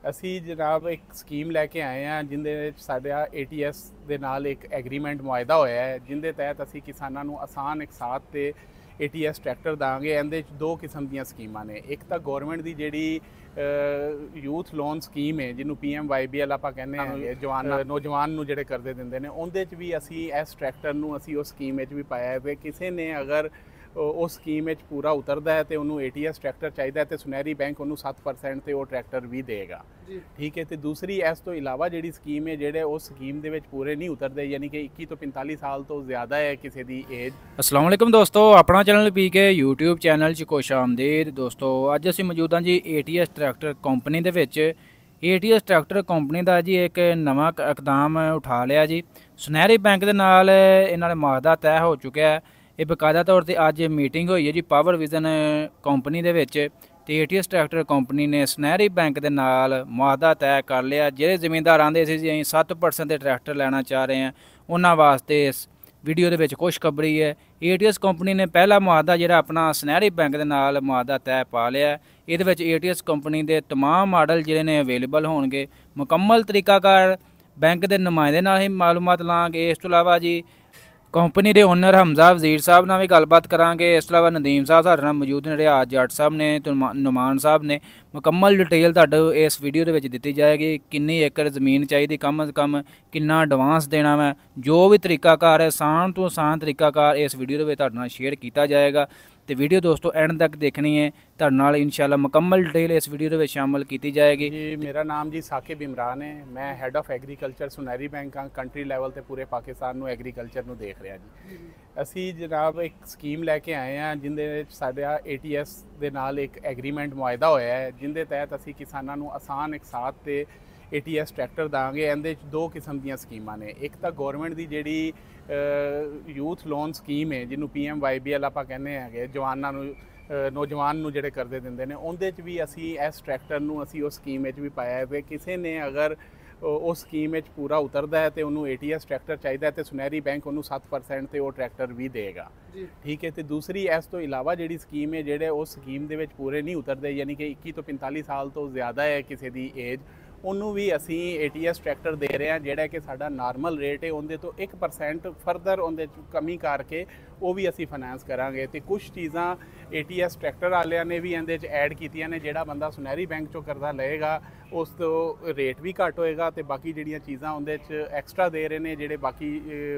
ਅਸੀਂ ਜਨਾਬ ਇੱਕ ਸਕੀਮ ਲੈ ਕੇ ਆਏ ਹਾਂ ਜਿੰਦੇ ਵਿੱਚ ਸਾਡਾ ATS ਦੇ ਨਾਲ ਇੱਕ ਐਗਰੀਮੈਂਟ ਮੁਆਇਦਾ ਹੋਇਆ ਹੈ, ਜਿੰਦੇ ਤਹਿਤ ਅਸੀਂ ਕਿਸਾਨਾਂ ਨੂੰ ਆਸਾਨ ਇਕਸਾਤ ਤੇ ATS ਟਰੈਕਟਰ ਦਾਂਗੇ। ਇਹਦੇ 'ਚ ਦੋ ਕਿਸਮ ਦੀਆਂ ਸਕੀਮਾਂ ਨੇ। ਇੱਕ ਤਾਂ ਗੌਰਮੈਂਟ ਦੀ ਜਿਹੜੀ ਯੂਥ ਲੋਨ ਸਕੀਮ ਹੈ, ਜਿਹਨੂੰ PMYBL ਆਪਾਂ ਕਹਿੰਦੇ ਹਾਂ, ਨੌਜਵਾਨ ਨੂੰ ਜਿਹੜੇ ਕਰਜ਼ੇ ਦਿੰਦੇ ਨੇ, ਉਹਦੇ 'ਚ ਵੀ ਅਸੀਂ ਇਸ ਟਰੈਕਟਰ ਨੂੰ ਅਸੀਂ ਉਸ ਸਕੀਮ ਵਿੱਚ ਵੀ ਪਾਇਆ ਹੈ। ਕਿਸੇ ਨੇ ਅਗਰ उस स्कीम में पूरा उतरता है तो उन्होंने ATS ट्रैक्टर चाहिए तो सुनहरी बैंक उन्होंने 7% तो वो ट्रैक्टर भी देगा। ठीक है। तो दूसरी इस तो इलावा जी स्कीम है जोड़े उस स्कीम के पूरे नहीं उतरते, यानी कि 21 तो 45 साल तो ज़्यादा है किसी की एज। अस्सलाम वालेकुम दोस्तों, अपना चैनल PK यूट्यूब चैनल खुश आमदीद। दोस्तों अज असीं मौजूद हाँ जी ATS ट्रैक्टर कंपनी दे विच। ATS ट्रैक्टर कंपनी का जी एक नवा इकदाम उठा लिया जी। सुनहरी बैंक के नाल इन्हां ने मुआहदा तय हो चुका है। ये बकायदा तौर पर अज मीटिंग हुई है जी पावर विजन कंपनी दे विच ते ATS ट्रैक्टर कंपनी ने सुनहरी बैंक के नाल मुआहदा तय कर लिया। ਜਿਹੜੇ ਜ਼ਮੀਨਦਾਰ ਆਂਦੇ ਸੀ ਜੀ ਅਸੀਂ 7% ਦੇ ਟਰੈਕਟਰ ਲੈਣਾ ਚਾਹ ਰਹੇ ਹਾਂ, ਉਹਨਾਂ ਵਾਸਤੇ ਇਸ ਵੀਡੀਓ ਦੇ ਵਿੱਚ ਖੁਸ਼ਖਬਰੀ ਹੈ। ATS ਕੰਪਨੀ ਨੇ ਪਹਿਲਾ ਮੁਆਹਦਾ ਜਿਹੜਾ ਆਪਣਾ ਸੁਨਹਿਰੀ ਬੈਂਕ ਦੇ ਨਾਲ ਮੁਆਹਦਾ ਤੈਅ ਪਾ ਲਿਆ। ਇਹਦੇ ਵਿੱਚ ATS ਕੰਪਨੀ ਦੇ तमाम ਮਾਡਲ ਜਿਹੜੇ ਨੇ ਅਵੇਲੇਬਲ ਹੋਣਗੇ। ਮੁਕੰਮਲ ਤਰੀਕਾਕਾਰ ਬੈਂਕ ਦੇ ਨੁਮਾਇੰਦੇ ਨਾਲ ਹੀ ਮਾਲੂਮਾਤ ਲਾਂਗੇ। ਇਸ ਤੋਂ ਇਲਾਵਾ ਜੀ कंपनी के ओनर हमजा वजीर साहब नाल भी गलबात करांगे। इस अलावा नदीम साहब साडे नाल मौजूद ने, रियाज जट साहब ने, नुमान साहब ने। मुकम्मल डिटेल तुहाडे इस वीडियो दे विच दित्ती जाएगी। किन्नी एकड़ ज़मीन चाहिए, कम अज़ कम किन्ना एडवांस देना मैं, जो भी तरीकाकार है आसान तो आसान तरीकाकार इस वीडियो दे विच तुहाडे नाल शेयर किया जाएगा। तो वीडियो दोस्तों एंड तक देखनी है, तुहाडे नाल इंशाअल्लाह मुकम्मल डिटेल इस वीडियो दे विच शामिल की जाएगी। जी मेरा नाम जी साकिब इमरान है, मैं हैड ऑफ एग्रीकल्चर सुनहरी बैंक हाँ। कंट्री लैवल ते पूरे पाकिस्तान नूं एग्रीकल्चर नूं देख रहा जी। असी जनाब एक स्कीम लैके आए हैं जिंदे साडा ATS दे नाल एक एग्रीमेंट मुआयदा होया है, जिंदे तहत असी किसानां नूं आसान इकसात ते ATS ट्रैक्टर दांगे। इहदे दो किस्म ਦੀਆਂ ਸਕੀਮਾਂ ਨੇ। ਇੱਕ ਤਾਂ ਗੌਰਮੈਂਟ ਦੀ ਜਿਹੜੀ ਯੂਥ ਲੋਨ ਸਕੀਮ ਹੈ, ਜਿਹਨੂੰ PMYBL ਆਪਾਂ ਕਹਿੰਦੇ ਹੈਗੇ, ਜਵਾਨਾਂ ਨੂੰ ਨੌਜਵਾਨ ਨੂੰ ਜਿਹੜੇ ਕਰਜ਼ੇ ਦਿੰਦੇ ਨੇ, ਉਹਦੇ 'ਚ ਵੀ ਅਸੀਂ ਇਸ ਟਰੈਕਟਰ ਨੂੰ ਅਸੀਂ ਉਸ ਸਕੀਮ ਵਿੱਚ ਵੀ ਪਾਇਆ ਹੈ। ਕਿਸੇ ਨੇ ਅਗਰ उस स्कीम में पूरा उतरता है तो उन्होंने ATS ट्रैक्टर चाहिए तो सुनहरी बैंक उन्होंने 7% तो वो ट्रैक्टर भी देगा। ठीक है। तो दूसरी इस तो इलावा जी स्कीम है जोड़े उस स्कीम के पूरे नहीं उतरते, यानी कि 21 तो 45 साल तो ज़्यादा है किसी की एज, उन्होंने भी असी ATS ट्रैक्टर दे रहे हैं जोड़ा कि साडा नॉर्मल रेट है, उनके तो 1% फर्दर उनके कमी करके वो भी असी फाइनेंस करांगे। तो कुछ चीज़ां ATS ट्रैक्टर वालियां ने भी इहदे च ऐड कीतियां ने। जिहड़ा बंदा सुनहरी बैंक चों करजा लएगा उस तो रेट भी घट होएगा, तो बाकी जिहड़ियां चीज़ां उहदे च एक्स्ट्रा दे रहे हैं जिहड़े बाकी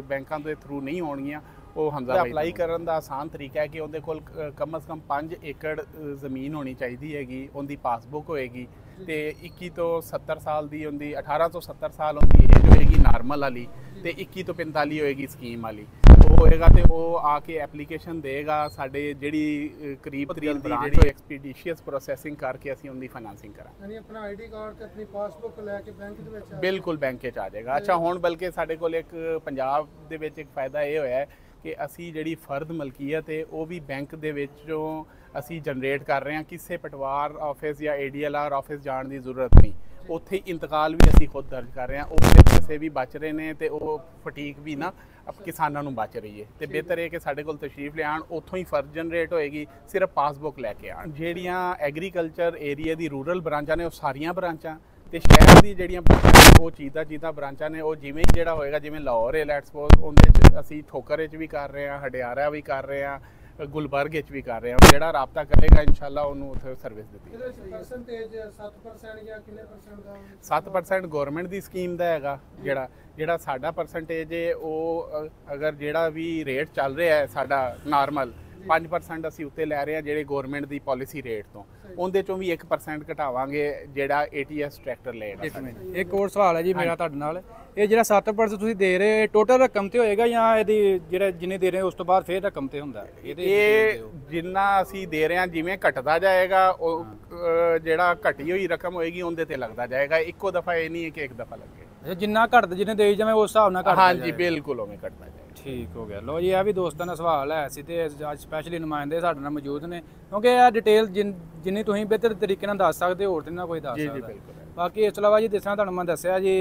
बैंकों के थ्रू नहीं होणगियां। वो हमजा अप्लाई करन दा आसान तरीका है कि उहदे कोल कम अज़ कम 5 एकड़ ज़मीन होनी चाहिए हैगी, उनकी पासबुक होएगी, तो 21 तो 70 साल की उनकी 18 तो 70 साल उनकी एज होएगी नॉर्मल वाली, तो 21 तो 45 होएगी स्कीम वाली। वो होएगा तो वो आके एप्लीकेशन देगा साडे जिहड़ी करीब ब्रांच एक्सपीडिशियस प्रोसैसिंग करके असीं उनकी फाइनेंसिंग करांगे। यानी अपना ID कार्ड ते अपनी पासबुक लैके बैंक दे विच बिल्कुल बैंक च आ जाएगा। अच्छा हुण बल्कि साडे कोल एक पंजाब दे विच एक फायदा ये होया है कि असी जिहड़ी फर्द मलकीयत है वो भी बैंक दे विचों असी जनरेट कर रहे हैं। किसी पटवार ऑफिस या ADLR ऑफिस जाने की जरूरत नहीं, उत्थे इंतकाल भी असी खुद दर्ज कर रहे हैं। उसके पैसे भी बच रहे हैं तो वो फटीक भी ना किसानों को बच रही है। तो बेहतर है कि साढ़े कोल तशरीफ ले आन, उत्थों ही फर्ज जनरेट होएगी, सिर्फ पासबुक लैके आन। जिहड़ियां एग्रीकल्चर एरिया दी रूरल ब्रांचां ने वो सारियां ब्रांचां ते शहर दी जिहड़ियां ब्रांचां वो चीज़ां ब्रांचां ने वो जिवें जिहड़ा होएगा, जिवें लाहौर है लेट्स सपोज, उहदे च असी ठोकर च भी कर रहे हैं, हडियारा भी कर रहे हैं, गुलबर्ग भी कर रहे हैं। जिहड़ा राबता करेगा इंशाअल्लाह उन्होंने उत्थे सर्विस दी। 7% गौरमेंट की स्कीम का हैगा। जिहड़ा साडा परसेंटेज है वो अगर जिहड़ा भी रेट चल रहा है साडा नॉर्मल 5% असी उत्ते लै रहे हैं जिहड़े गौरमेंट की पॉलिसी रेट तो, उहदे चों भी 1% घटावांगे जिहड़ा ATS ट्रैक्टर लेगा। एक और सवाल है जी मेरा तुहाडे नाल, ये जिहड़ा 7% तुसीं दे रहे टोटल रकम ते होएगा या इहदी जिहड़ा जिन्ने दे रहे उस तो बाद फिर रकम ते हुंदा है? ये जिन्ना असी दे रहे हैं जिवें घटदा जाएगा जिहड़ा घटी हुई रकम होएगी उहदे ते लगदा जाएगा। इक्को दफ़ा ये नहीं है कि एक दफ़ा लगे, जिन्ना घटदा जिन्ने दे जावे उस हिसाब नाल घटदा। हाँ जी बिल्कुल उवें घटदा जाएगा। ठीक हो गया। लो जी यह भी दोस्तों का सवाल है सी ते अज स्पैशली नुमाइंदे साडे नाल मौजूद ने, क्योंकि यह डिटेल जिन्नी तुसीं बेहतर तरीके नाल दस सकदे होर ते ना कोई दस सकदा। बाकी इस अलावा जी दस्सां तुहानूं मैं दस्सिया जी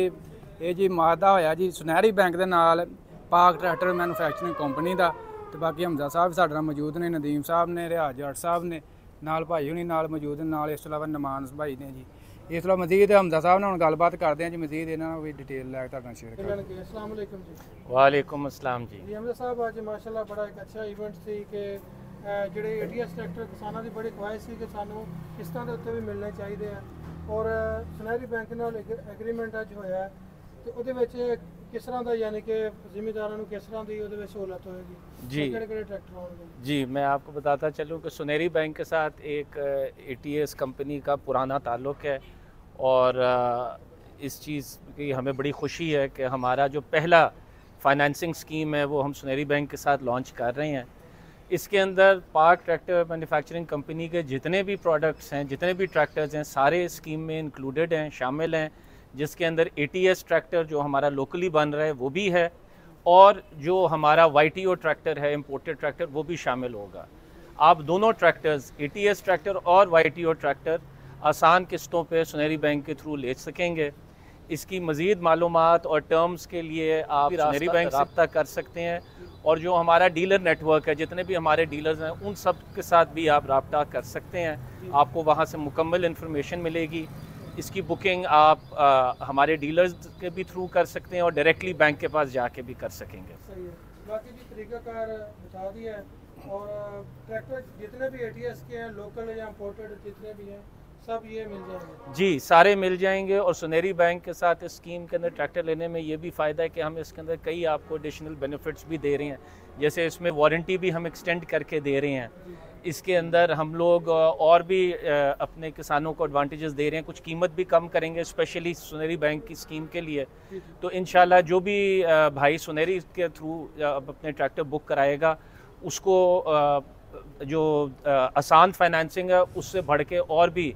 ये जी मुआहदा होया जी सुनहरी बैंक दे नाल पाक ट्रैक्टर मैन्युफैक्चरिंग कंपनी दा। ते बाकी हमजा साहब साडे नाल मौजूद ने, नदीम साहब ने, रियाज जट साहब ने, नाल भाई हुणी नाल मौजूद ने, नाल इस तो इलावा नुमान भाई ने जी। ਇਸ ਤੋਂ ਮਜ਼ੀਦ ਹਮਜ਼ਾ ਸਾਹਿਬ ਨਾਲ ਹੁਣ ਗੱਲਬਾਤ ਕਰਦੇ ਹਾਂ ਜੀ, ਮਜ਼ੀਦ ਇਹਨਾਂ ਨਾਲ ਵੀ ਡਿਟੇਲ ਲੈ ਕੇ ਤੁਹਾਡੇ ਨਾਲ ਸ਼ੇਅਰ ਕਰਾਂਗੇ। मिलन के अस्सलाम वालेकुम जी। वालेकुम अस्सलाम जी। ਜੀ ਹਮਜ਼ਾ ਸਾਹਿਬ ਅੱਜ ਮਾਸ਼ਾਅੱਲਾ ਬੜਾ ਇੱਕ ਅੱਛਾ ਇਵੈਂਟ ਸੀ ਕਿ ਜਿਹੜੇ ATS ਟਰੈਕਟਰ ਕਿਸਾਨਾਂ ਦੀ ਬੜੀ ਖੁਆਇਸ਼ ਸੀ ਕਿ ਸਾਨੂੰ ਕਿਸ਼ਤਾਂ ਦੇ ਉੱਤੇ ਵੀ ਮਿਲਣੇ ਚਾਹੀਦੇ ਆ, ਔਰ ਸੁਨਹਿਰੀ ਬੈਂਕ ਨਾਲ ਐਗਰੀਮੈਂਟ ਅੱਜ ਹੋਇਆ ਹੈ, ਤੇ ਉਹਦੇ ਵਿੱਚ ਕਿਸ ਤਰ੍ਹਾਂ ਦਾ ਯਾਨੀ ਕਿ ਜ਼ਿਮੀਂਦਾਰਾਂ ਨੂੰ ਕਿਸ ਤਰ੍ਹਾਂ ਦੀ ਉਹਦੇ ਵਿੱਚ ਸਹੂਲਤ ਹੋਏਗੀ जी ਕਿਹੜੇ ਟਰੈਕਟਰ ਆਉਣਗੇ? जी मैं आपको बताता चलूँ कि सुनहरी बैंक के साथ एक ATS कंपनी का पुराना ताल्लुक़ है और इस चीज़ की हमें बड़ी खुशी है कि हमारा जो पहला फाइनेंसिंग स्कीम है वो हम सुनहरी बैंक के साथ लॉन्च कर रहे हैं। इसके अंदर पार्क ट्रैक्टर मैन्युफैक्चरिंग कंपनी के जितने भी प्रोडक्ट्स हैं, जितने भी ट्रैक्टर्स हैं, सारे स्कीम में इंक्लूडेड हैं, शामिल हैं, जिसके अंदर ATS ट्रैक्टर जो हमारा लोकली बन रहा है वो भी है, और जो हमारा YTO ट्रैक्टर है इम्पोर्टेड ट्रैक्टर वो भी शामिल होगा। आप दोनों ट्रैक्टर्स ATS ट्रैक्टर और YTO ट्रैक्टर आसान किस्तों पे सुनहरी बैंक के थ्रू ले सकेंगे। इसकी मज़ीद मालूमात और टर्म्स के लिए आप सुनहरी बैंक से रब्ता कर सकते हैं, और जो हमारा डीलर नेटवर्क है, जितने भी हमारे डीलर्स हैं, उन सब के साथ भी आप रब्ता कर सकते हैं। आपको वहाँ से मुकम्मल इन्फॉर्मेशन मिलेगी। इसकी बुकिंग आप हमारे डीलर्स के भी थ्रू कर सकते हैं और डायरेक्टली बैंक के पास जाके भी कर सकेंगे। सही है, बाकी जी तरीकाकार बता दिया है, और ट्रैक्टर जितने भी ATS के हैं, लोकल या इम्पोर्टेड जितने भी हैं, सब ये मिल जाएंगे? जी सारे मिल जाएंगे, और सुनहरी बैंक के साथ इस स्कीम के अंदर ट्रैक्टर लेने में ये भी फ़ायदा है कि हम इसके अंदर कई आपको एडिशनल बेनिफिट्स भी दे रहे हैं। जैसे इसमें वारंटी भी हम एक्सटेंड करके दे रहे हैं। इसके अंदर हम लोग और भी अपने किसानों को एडवांटेजेस दे रहे हैं, कुछ कीमत भी कम करेंगे स्पेशली सुनहरी बैंक की स्कीम के लिए। तो इंशाल्लाह जो भी भाई सुनहरी के थ्रू अपने ट्रैक्टर बुक कराएगा उसको जो आसान फाइनेंसिंग है उससे बढ़ के और भी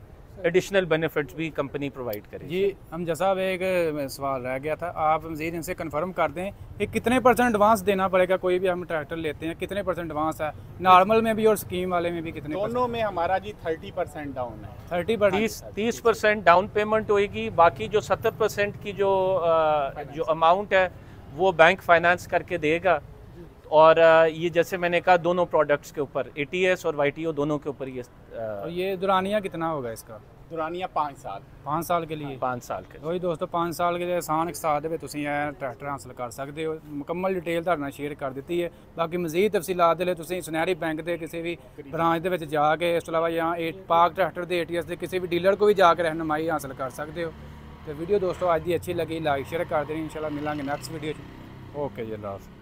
एडिशनल बेनिफिट्स भी कंपनी प्रोवाइड करेगी। जी हमजा साहब एक सवाल रह गया था, आप मज़ीद इनसे कंफर्म कर दें कि कितने % एडवांस देना पड़ेगा? कोई भी हम ट्रैक्टर लेते हैं कितने % एडवांस है, नॉर्मल में भी और स्कीम वाले में भी कितने? दोनों में हमारा जी 30% डाउन है। 30% डाउन पेमेंट होएगी, बाकी जो 70% की जो अमाउंट है वो बैंक फाइनेंस करके देगा। और ये जैसे मैंने कहा दोनों प्रोडक्ट्स के ऊपर ATS और YTO दोनों के ऊपर ये दुरानिया कितना होगा इसका? दुरानिया 5 साल। 5 साल के लिए? 5 साल के। वही दोस्तों 5 साल के लिए आसान इकसाद ਦੇ ਵਿੱਚ ਤੁਸੀਂ ਇਹ ਟਰੈਕਟਰ ਹਾਸਲ ਕਰ ਸਕਦੇ ਹੋ। ਮੁਕੰਮਲ ਡਿਟੇਲ ਤੁਹਾਡੇ ਨਾਲ ਸ਼ੇਅਰ ਕਰ ਦਿੱਤੀ ਹੈ। ਬਾਕੀ ਮਜ਼ੀਦ ਤਫਸੀਲਾਤ ਦੇ ਲਈ ਤੁਸੀਂ ਸੁਨਹਿਰੀ ਬੈਂਕ ਦੇ ਕਿਸੇ ਵੀ ਬ੍ਰਾਂਚ ਦੇ ਵਿੱਚ ਜਾ ਕੇ, ਇਸ ਤੋਂ ਇਲਾਵਾ ਜਾਂ ਪਾਕ ਟਰੈਕਟਰ ਦੇ ATS ਦੇ ਕਿਸੇ ਵੀ ਡੀਲਰ ਕੋ ਵੀ ਜਾ ਕੇ ਰਹਿਨਮਾਈ ਹਾਸਲ ਕਰ ਸਕਦੇ ਹੋ। ਤੇ ਵੀਡੀਓ ਦੋਸਤੋ ਅੱਜ ਦੀ ਅੱਛੀ ਲੱਗੀ ਲਾਈਕ ਸ਼ੇਅਰ ਕਰ ਦੇਣੀ। ਇਨਸ਼ਾਅੱਲਾ ਮਿਲਾਂਗੇ ਨੈਕਸਟ ਵੀਡੀਓ 'ਚ। ਓਕੇ ਜੀ, ਅੱਲਾਹ ਹਾਫਿਜ਼।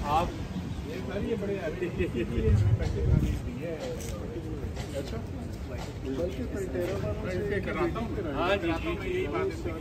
आप ये बड़े अच्छा कराता हूँ। हाँ जी, यही बात है।